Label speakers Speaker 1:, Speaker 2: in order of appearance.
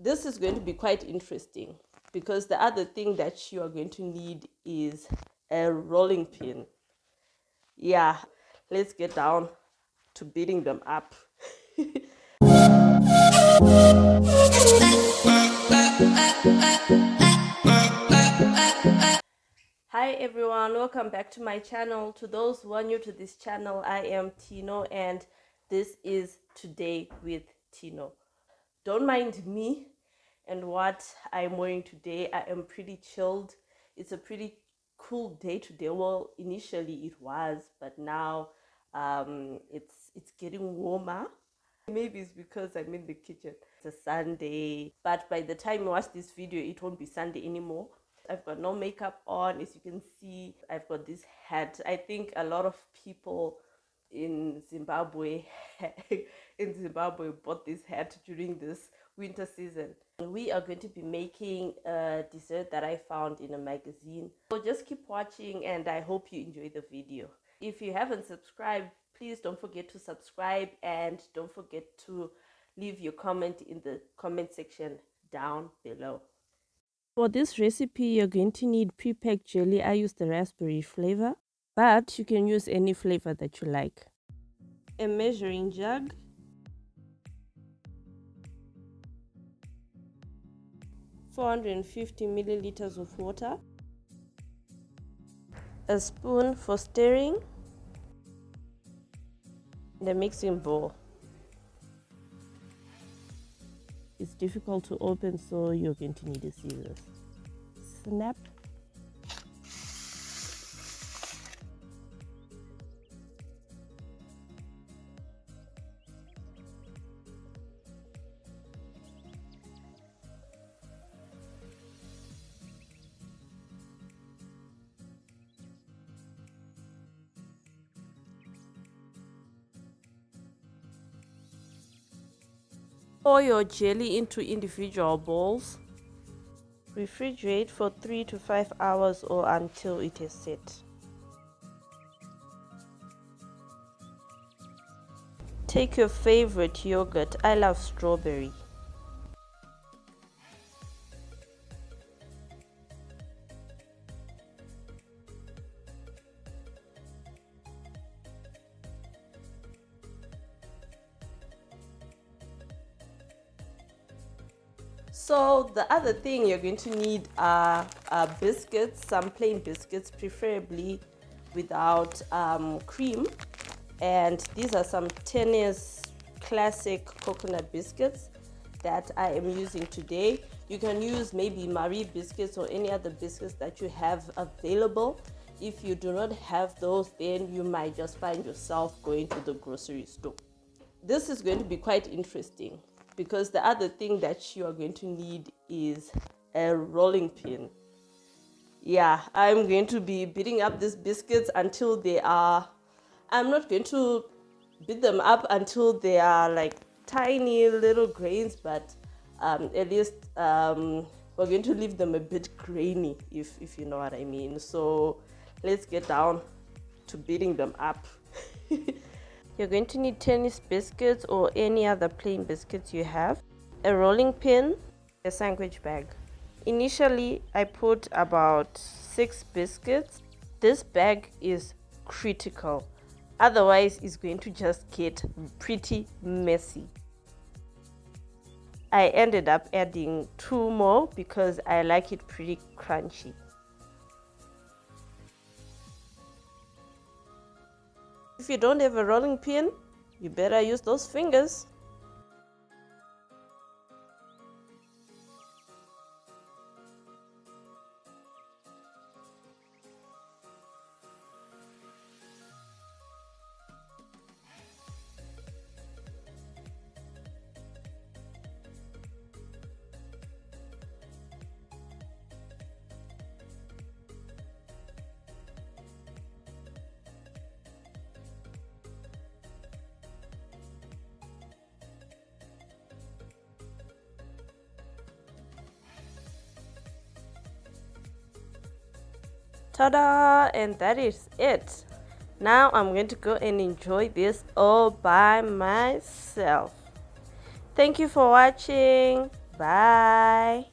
Speaker 1: This is going to be quite interesting because the other thing that you are going to need is a rolling pin. Yeah, let's get down to beating them up. Hi everyone, welcome back to my channel. To those who are new to this channel, I am Tino and this is Today with Tino. Don't mind me and what I'm wearing today. I am pretty chilled. It's a pretty cool day today. Well, initially it was, but now it's getting warmer. Maybe it's because I'm in the kitchen. It's a Sunday, but by the time you watch this video, it won't be Sunday anymore. I've got no makeup on. As you can see, I've got this hat. I think a lot of people in Zimbabwe bought this hat during this winter season. We are going to be making a dessert that I found in a magazine. So just keep watching and I hope you enjoy the video. If you haven't subscribed, please don't forget to subscribe and don't forget to leave your comment in the comment section down below. For this recipe, you're going to need pre-packed jelly. I use the raspberry flavor, but you can use any flavor that you like. A measuring jug, (450 milliliters of water), a spoon for stirring, and a mixing bowl. It's difficult to open, so you're going to need a scissors. Snap. Pour your jelly into individual bowls. Refrigerate for 3 to 5 hours or until it is set. Take your favorite yogurt. I love strawberry. So the other thing you're going to need are biscuits, some plain biscuits, preferably without cream. And these are some Tennis classic coconut biscuits that I am using today. You can use maybe Marie biscuits or any other biscuits that you have available. If you do not have those, then you might just find yourself going to the grocery store. This is going to be quite interesting because the other thing that you are going to need is a rolling pin. Yeah, I'm going to be beating up these biscuits until they are, I'm not going to beat them up until they are like tiny little grains, but at least we're going to leave them a bit grainy, if you know what I mean. So let's get down to beating them up. You're going to need Tennis biscuits or any other plain biscuits you have, a rolling pin, a sandwich bag. Initially, I put about 6 biscuits. This bag is critical, otherwise it's going to just get pretty messy. I ended up adding 2 more because I like it pretty crunchy. If you don't have a rolling pin, you better use those fingers. Ta-da! And that is it. Now I'm going to go and enjoy this all by myself. Thank you for watching. Bye.